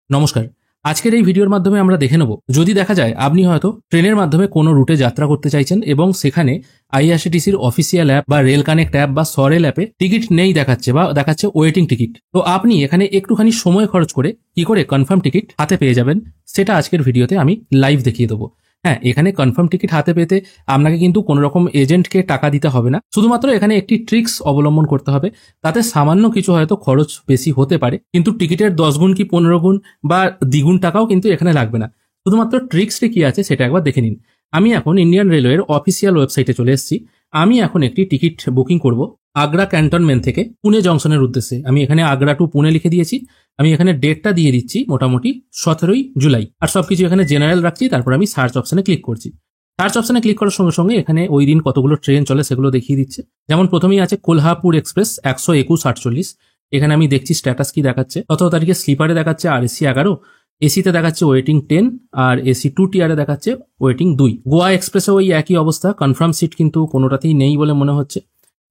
নমস্কার। আজকের এই ভিডিওর মাধ্যমে আমরা দেখে নেব, যদি দেখা যায় আপনি হয়তো ট্রেনের মাধ্যমে কোনো রুটে যাত্রা করতে চাইছেন এবং সেখানে আইআরসিটিসির অফিসিয়াল অ্যাপ বা রেল কানেক্ট অ্যাপ বা সরেল অ্যাপে টিকিট নেই দেখাচ্ছে বা দেখাচ্ছে ওয়েটিং টিকিট। তো আপনি এখানে একটুখানি সময় খরচ করে কি করে কনফার্ম টিকিট হাতে পেয়ে যাবেন সেটা আজকের ভিডিওতে আমি লাইভ দেখিয়ে দেবো। হ্যাঁ, এখানে কনফার্ম টিকিট হাতে পেতে আপনাকে কিন্তু কোনো রকম এজেন্টকে টাকা দিতে হবে না। শুধুমাত্র এখানে একটি ট্রিক্স অবলম্বন করতে হবে। তাতে সামান্য কিছু হয়তো খরচ বেশি হতে পারে, কিন্তু টিকিটের 10 গুণ কি 15 গুণ বা দ্বিগুণ টাকাও কিন্তু এখানে লাগবে না। শুধুমাত্র ট্রিক্সটি কি আছে সেটা একবার দেখে নিন। আমি এখন ইন্ডিয়ান রেলওয়ের অফিসিয়াল ওয়েবসাইটে চলে এসেছি। আমি এখন একটি টিকিট বুকিং করব আগ্রা ক্যান্টনমেন্ট থেকে পুনে জংশনের উদ্দেশ্যে। আমি এখানে আগ্রা টু পুনে লিখে দিয়েছি। আমি এখানে ডেটটা দিয়ে দিচ্ছি মোটামুটি 17ই জুলাই, আর সবকিছু এখানে জেনারেল রাখছি। তারপর আমি সার্চ অপশনে ক্লিক করছি। সার্চ অপশনে ক্লিক করার সঙ্গে সঙ্গে এখানে ওই দিন কতগুলো ট্রেন চলে সেগুলো দেখিয়ে দিচ্ছে। যেমন প্রথমেই আছে কোলহাপুর এক্সপ্রেস 121:48। এখানে আমি দেখছি স্ট্যাটাস কি দেখাচ্ছে। 17 তারিখে স্লিপারে দেখাচ্ছে আর এসি 11, এসিতে দেখাচ্ছে ওয়েটিং 10, আর এসি 2 টিয়ারে দেখাচ্ছে ওয়েটিং 2। গোয়া এক্সপ্রেসে ওই একই অবস্থা, কনফার্ম সিট কিন্তু কোনোটাতেই নেই বলে মনে হচ্ছে।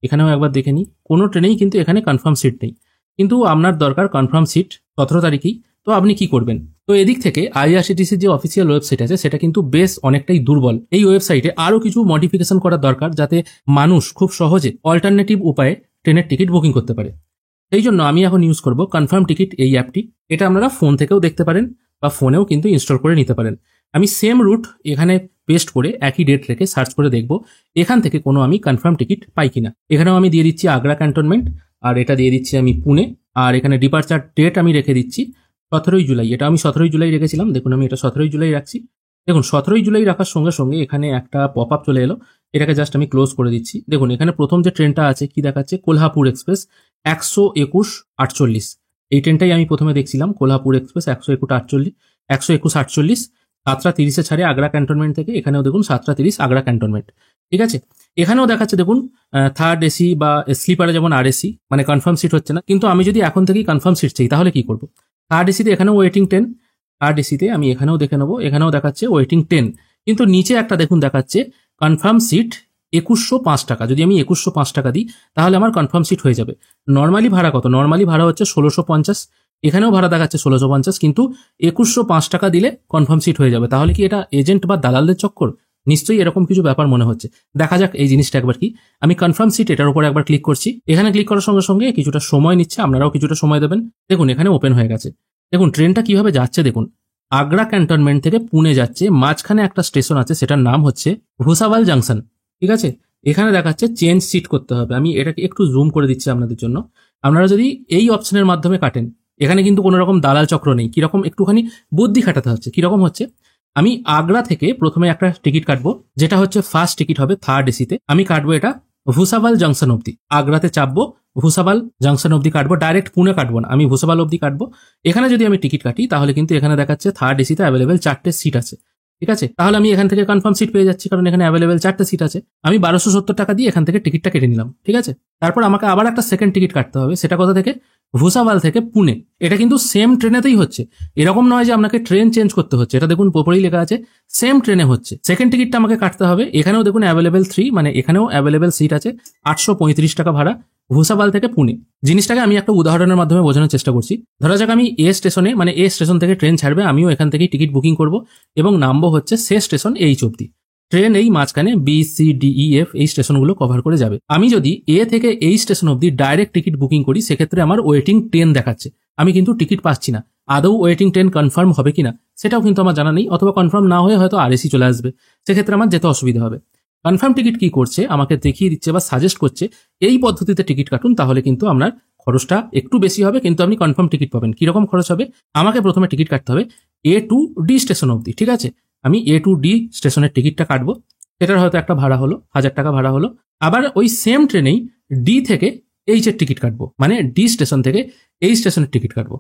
এখানেও একবার দেখে নিই, কোনো ট্রেনেই কিন্তু এখানে কনফার্ম সিট নেই। কিন্তু আপনার দরকার কনফার্ম সিট 17 তারিখেই। তো আপনি কি করবেন? তো এদিক থেকে আইআরসিটিসির যে অফিসিয়াল ওয়েবসাইট আছে সেটা কিন্তু বেশ অনেকটাই দুর্বল। এই ওয়েবসাইটে আরো কিছু মডিফিকেশন করা দরকার, যাতে মানুষ খুব সহজে অল্টারনেটিভ উপায়ে ট্রেনের টিকিট বুকিং করতে পারে। সেই জন্য আমি এখন ইউজ করব কনফার্ম টিকিট এই অ্যাপটি। এটা আপনারা ফোন থেকেও দেখতে পারেন বা ফোনেও কিন্তু ইনস্টল করে নিতে পারেন। আমি সেম রুট এখানে পেস্ট করে একই ডেট রেখে সার্চ করে দেখব এখান থেকে কোনো আমি কনফার্ম টিকিট পাই কিনা। এখানেও আমি দিয়ে দিচ্ছি আগ্রা ক্যান্টনমেন্ট, আর এটা দিয়ে দিচ্ছি আমি পুনে, আর এখানে ডিপার্চার ডেট আমি রেখে দিচ্ছি 17ই জুলাই। এটা আমি 17ই জুলাই রেখেছিলাম, দেখুন আমি এটা 17ই জুলাই রাখছি। দেখুন 17ই জুলাই রাখার সঙ্গে সঙ্গে এখানে একটা পপ আপ চলে এলো। এটাকে জাস্ট আমি ক্লোজ করে দিচ্ছি। দেখুন এখানে প্রথম যে ট্রেনটা আছে কি দেখাচ্ছে, কোলহাপুর এক্সপ্রেস 121:48। এই ট্রেনটাই আমি প্রথমে দেখছিলাম, কোলহাপুর এক্সপ্রেস 121:48 7:30 ছাড়ে আগ্রা ক্যান্টনমেন্ট থেকে। এখানেও দেখুন 7:30 আগ্রা ক্যান্টনমেন্ট। ঠিক আছে, এখানেও দেখাচ্ছে দেখুন থার্ড এসি বা স্লিপারে যেমন আর এসি, মানে কনফার্ম সিট হচ্ছে না। কিন্তু আমি যদি এখন থেকেই কনফার্ম সিট চাই তাহলে কি করব? থার্ড এসিতে এখানেও ওয়েটিং 10, থার্ড এসিতে আমি এখানেও দেখে নেবো, এখানেও দেখাচ্ছে ওয়েটিং 10। কিন্তু নিচে একটা দেখুন দেখাচ্ছে কনফার্ম সিট 2105 টাকা। যদি আমি 2105 টাকা দিই তাহলে আমার কনফার্ম সিট হয়ে যাবে। নর্মালি ভাড়া কত? নর্মালি ভাড়া হচ্ছে 1650। এখানেও ভাড়া দেখাচ্ছে 1650, কিন্তু 2105 টাকা দিলে কনফার্ম সিট হয়ে যাবে। তাহলে কি এটা এজেন্ট বা দালালদের চক্কর? নিশ্চয়ই এরকম কিছু ব্যাপার মনে হচ্ছে। দেখা যাক এই জিনিসটা একবার কি। আমি কনফার্ম সিট এটার উপর একবার ক্লিক করছি। এখানে ক্লিক করার সঙ্গে সঙ্গে কিছুটা সময় নিচ্ছে, আপনারাও কিছুটা সময় দেবেন। দেখুন এখানে ওপেন হয়ে গেছে। দেখুন ট্রেনটা কিভাবে যাচ্ছে দেখুন। আগ্রা ক্যান্টনমেন্ট থেকে পুনে যাচ্ছে, মাঝখানে একটা স্টেশন আছে সেটার নাম হচ্ছে ভুসাওয়াল জাংশন। ঠিক আছে, এখানে দেখাচ্ছে চেঞ্জ সিট করতে হবে। আমি এটাকে একটু জুম করে দিচ্ছি আপনাদের জন্য। আপনারা যদি এই অপশনের মাধ্যমে কাটেন, এখানে কিন্তু কোনো রকম দালাল চক্র নেই। কিরকম একটুখানি বুদ্ধি খাটাতে হচ্ছে। কিরকম হচ্ছে, আমি আগ্রা থেকে প্রথমে একটা টিকিট কাটবো, যেটা হচ্ছে ফার্স্ট টিকিট হবে থার্ড এসিতে। আমি কাটবো এটা ভুসাওয়াল জাংশন অব্দি। আগ্রাতে চাপবো, ভুসাওয়াল জাংশন অব্দি কাটবো, ডাইরেক্ট পুনে কাটবো না, আমি ভুসাওয়াল অব্দি কাটবো। এখানে যদি আমি টিকিট কাটি তাহলে কিন্তু এখানে দেখাচ্ছে থার্ড এসিতে অ্যাভেলেবেল 4টে সিট আছে। ঠিক আছে, তাহলে আমি এখান থেকে কনফার্ম সিট পেয়ে যাচ্ছি, কারণ এখানে অ্যাভেলেবেল 4টে সিট আছে। আমি 1270 টাকা দিয়ে এখান থেকে টিকিটটা কেটে নিলাম। ঠিক আছে, তারপর আমাকে আবার একটা সেকেন্ড টিকিট কাটতে হবে। সেটা কোথা থেকে? ভুসাওয়াল থেকে পুনে। এটা কিন্তু সেম ট্রেনেতেই হচ্ছে, এরকম নয় যে আপনাকে ট্রেন চেঞ্জ করতে হচ্ছে। এটা দেখুন উপরেই লেখা আছে সেম ট্রেনে হচ্ছে। সেকেন্ড টিকিটটা আমাকে কাটতে হবে। এখানেও দেখুন অ্যাভেলেবেল 3, মানে এখানেও অ্যাভেলেবেল সিট আছে। 835 টাকা ভাড়া, ভুসাওয়াল থেকে পুনে। জিনিসটাকে আমি একটা উদাহরণের মাধ্যমে বোঝানোর চেষ্টা করছি। ধরা যাক আমি এ স্টেশনে, মানে এ স্টেশন থেকে ট্রেন ছাড়বে, আমিও এখান থেকেই টিকিট বুকিং করব এবং নামবো হচ্ছে সে স্টেশন এইচ অব্দি। ট্রেন এই মাঝখানে B C D E F এই স্টেশনগুলো কভার করে যাবে। আমি যদি এ থেকে এই স্টেশন অব্দি ডাইরেক্ট টিকিট বুকিং করি, সেক্ষেত্রে আমার ওয়েটিং 10 দেখাচ্ছে। আমি কিন্তু টিকিট পাচ্ছি না। আদৌ ওয়েটিং 10 কনফার্ম হবে কিনা সেটাও কিন্তু আমার জানা নেই, অথবা কনফার্ম না হয়ে হয়তো আরএসি চলে আসবে। সেক্ষেত্রে আমার যেতে অসুবিধা হবে। কনফার্ম টিকিট কি করছে, আমাকে দেখিয়ে দিচ্ছে বা সাজেস্ট করছে এই পদ্ধতিতে টিকিট কাটুন, তাহলে কিন্তু আপনার খরচটা একটু বেশি হবে, কিন্তু আপনি কনফার্ম টিকিট পাবেন। কিরকম খরচ হবে? আমাকে প্রথমে টিকিট কাটতে হবে এ টু ডি স্টেশন অব্দি। ঠিক আছে, আমি এ টু ডি স্টেশনের টিকিটটা কাটবো। এটার হয়তো একটা ভাড়া হলো 1000 টাকা ভাড়া হলো। আবার ওই সেম ট্রেনেই ডি থেকে এইচ এর টিকিট কাটবো, মানে ডি স্টেশন থেকে এই স্টেশনের টিকিট কাটবো।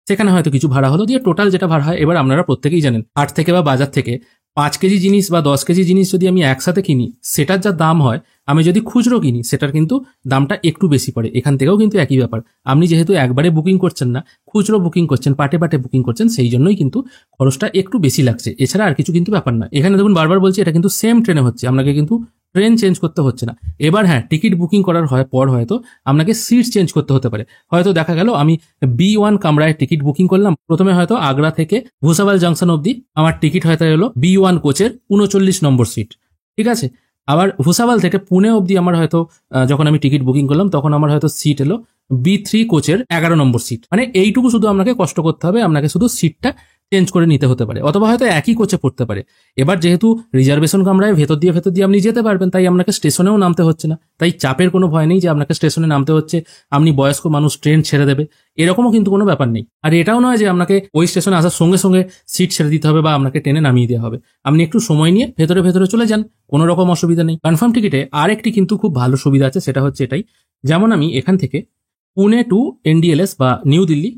সেখানে হয়তো কিছু ভাড়া হলো, দিয়ে টোটাল যেটা ভাড়া হয়, এবার আপনারা প্রত্যেকেই জানেন 8 থেকে বা বাজার থেকে 5 কেজি জিনিস বা 10 কেজি জিনিস যদি আমি একসাথে কিনি, সেটার যা দাম হয়, আমি যদি খুচরো কিনি সেটার কিন্তু দামটা একটু বেশি পড়ে। এখান থেকেও কিন্তু একই ব্যাপার। আপনি যেহেতু একবারে বুকিং করছেন না, খুচরো বুকিং করছেন, পাটে পাটে বুকিং করছেন, সেই জন্যই কিন্তু খরচটা একটু বেশি লাগছে। এছাড়া আর কিছু কিন্তু ব্যাপার না। এখানে দেখুন বারবার বলছি এটা কিন্তু সেম ট্রেনে হচ্ছে, আপনাকে কিন্তু ট্রেন চেঞ্জ করতে হচ্ছে না। এবার হ্যাঁ, টিকিট বুকিং করার পর হয়তো আপনাকে সিট চেঞ্জ করতে হতে পারে। হয়তো দেখা গেল আমি B1 কামরায় টিকিট বুকিং করলাম, প্রথমে হয়তো আগ্রা থেকে ভুসাওয়াল জাংশন অবধি আমার টিকিট হয়তো এলো B1 কোচের 39 নম্বর সিট, ঠিক আছে। আবার ভুসাওয়াল থেকে পুনে অবধি আমার হয়তো যখন আমি টিকিট বুকিং করলাম তখন আমার হয়তো সিট এলো B3 কোচের 11 নম্বর সিট। মানে এইটুকু শুধু আপনাকে কষ্ট করতে হবে, আপনাকে শুধু সিটটা চেঞ্জ করে নিতে হতে পারে, অথবা হয়তো একই কোচে পড়তে পারে। এবার যেহেতু রিজার্ভেশন কামরায় ভেতর দিয়ে আপনি যেতে পারবেন, তাই আপনাকে স্টেশনেও নামতে হচ্ছে না, তাই চাপের কোনো ভয় নেই যে আপনাকে স্টেশনে নামতে হচ্ছে, আপনি বয়স্ক মানুষ ট্রেন ছেড়ে দেবে, এরকমও কিন্তু কোনো ব্যাপার নেই। আর এটাও নয় যে আপনাকে ওই স্টেশনে আসার সঙ্গে সঙ্গে সিট ছেড়ে দিতে হবে বা আপনাকে ট্রেনে নামিয়ে দেওয়া হবে। আপনি একটু সময় নিয়ে ভেতরে চলে যান, কোনো রকম অসুবিধা নেই। কনফার্ম টিকিটে আরেকটি কিন্তু খুব ভালো সুবিধা আছে, সেটা হচ্ছে এটাই, যেমন আমি এখান থেকে পুনে টু NDLS বা নিউ দিল্লি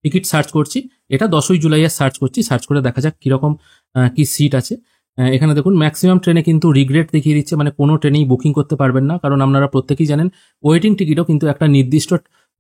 টিকিট সার্চ করছি, এটা 10ই জুলাই সার্চ করছি, সার্চ করে দেখা যাক কিরকম কি সিট আছে। এখানে দেখুন ম্যাক্সিমাম ট্রেনে কিন্তু রিগ্রেট দেখিয়ে দিচ্ছে, মানে কোনো ট্রেনেই বুকিং করতে পারবেন না, কারণ আপনারা প্রত্যেকেই জানেন ওয়েটিং টিকিটও কিন্তু একটা নির্দিষ্ট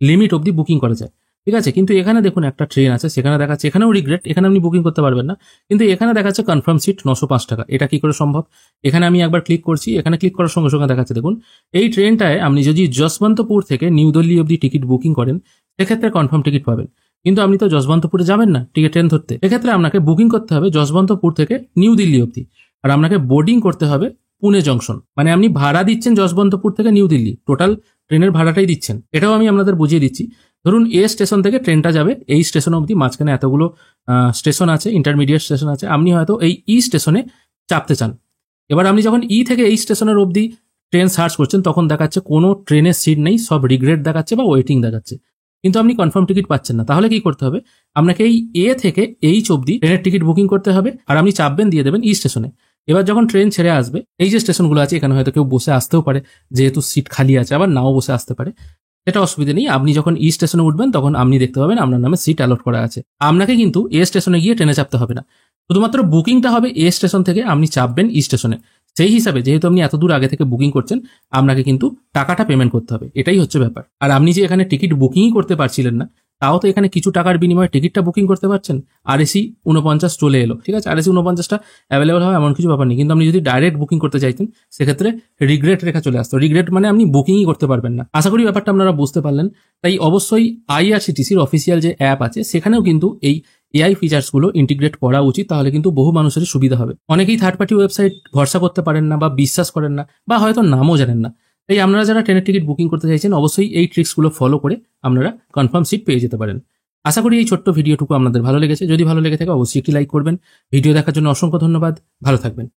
লিমিট অবধি বুকিং করা যায়, ঠিক আছে। কিন্তু এখানে দেখুন একটা ট্রেন আছে, সেখানে দেখাচ্ছে এখানেও রিগ্রেট, এখানে আপনি বুকিং করতে পারবেন না, কিন্তু এখানে দেখাচ্ছে কনফার্ম সিট 905 টাকা। এটা কি করে সম্ভব? এখানে আমি একবার ক্লিক করছি, এখানে ক্লিক করার সঙ্গে সঙ্গে দেখাচ্ছে দেখুন এই ট্রেনটায় আপনি যদি যশবন্তপুর থেকে নিউ দিল্লি অবধি টিকিট বুকিং করেন সেক্ষেত্রে কনফার্ম টিকিট পাবেন। কিন্তু আপনি তো যশবন্তপুরে যাবেন না টিকিট ট্রেন ধরতে, এক্ষেত্রে আপনাকে বুকিং করতে হবে যশবন্তপুর থেকে নিউ দিল্লি অবধি, আর আপনাকে বোর্ডিং করতে হবে পুনে জংশন। মানে আপনি ভাড়া দিচ্ছেন যশবন্তপুর থেকে নিউ দিল্লি, টোটাল ট্রেনের ভাড়াটাই দিচ্ছেন। এটাও আমি আপনাদের বুঝিয়ে দিচ্ছি। ধরুন এ স্টেশন থেকে ট্রেনটা যাবে এই স্টেশন অবধি, মাঝখানে এতগুলো স্টেশন আছে, ইন্টারমিডিয়েট স্টেশন আছে, আপনি হয়তো এই স্টেশনে চাপতে চান। এবার আপনি যখন থেকে এই স্টেশনের অবধি ট্রেন সার্চ করছেন তখন দেখাচ্ছে কোনো ট্রেনের সিট নেই, সব রিগ্রেট দেখাচ্ছে বা ওয়েটিং দেখাচ্ছে, কিন্তু আপনি কনফার্ম টিকিট পাচ্ছেন না। তাহলে কি করতে হবে? আপনাকে এই থেকে H অবধি ট্রেনের টিকিট বুকিং করতে হবে, আর আপনি চাপবেন, দিয়ে দেবেন স্টেশনে। এবার যখন ট্রেন ছেড়ে আসবে, এই যে স্টেশনগুলো আছে এখানে হয়তো কেউ বসে আসতেও পারে, যেহেতু সিট খালি আছে, আবার নাও বসে আসতে পারে, সেটা অসুবিধা নেই। আপনি যখন স্টেশনে উঠবেন তখন আপনি দেখতে পাবেন আপনার নামে সিট অ্যালট করা আছে। আপনাকে কিন্তু স্টেশনে গিয়ে ট্রেনে চাপতে হবে না, শুধুমাত্র বুকিংটা হবে স্টেশন থেকে, আপনি চাপবেন স্টেশনে। সেই হিসাবে যেহেতু আপনি এত দূর আগে থেকে বুকিং করছেন, আপনাকে কিন্তু টাকাটা পেমেন্ট করতে হবে, এটাই হচ্ছে ব্যাপার। আর আপনি যে এখানে টিকিট বুকিংই করতে পারছিলেন না, তাও তো এখানে কিছু টাকার বিনিময়ে টিকিটটা বুকিং করতে পারছেন। RAC 49 চলে এলো, ঠিক আছে, RAC 49টা অ্যাভেলেবল হয় এমন কিছু ব্যাপার নেই, কিন্তু আপনি যদি ডাইরেক্ট বুকিং করতে চাইতেন সেক্ষেত্রে রিগ্রেট রেখা চলে আসতো। রিগ্রেট মানে আপনি বুকিংই করতে পারবেন না। আশা করি ব্যাপারটা আপনারা বুঝতে পারলেন। তাই অবশ্যই IRCTCর অফিসিয়াল যে অ্যাপ আছে সেখানেও কিন্তু এই AI ফিচার্সগুলো ইন্টিগ্রেট করা উচিত, তাহলে কিন্তু বহু মানুষেরই সুবিধা হবে। অনেকেই থার্ড পার্টি ওয়েবসাইট ভরসা করতে পারেন না বা বিশ্বাস করেন না, বা হয়তো নামও জানেন না। তাই আপনারা যারা ট্রেনের টিকিট বুকিং করতে চাইছেন অবশ্যই এই ট্রিক্সগুলো ফলো করে আপনারা কনফার্ম সিট পেয়ে যেতে পারেন। আশা করি এই ছোট্ট ভিডিওটুকু আপনাদের ভালো লেগেছে। যদি ভালো লেগে থাকে অবশ্যই একটি লাইক করবেন। ভিডিও দেখার জন্য অসংখ্য ধন্যবাদ। ভালো থাকবেন।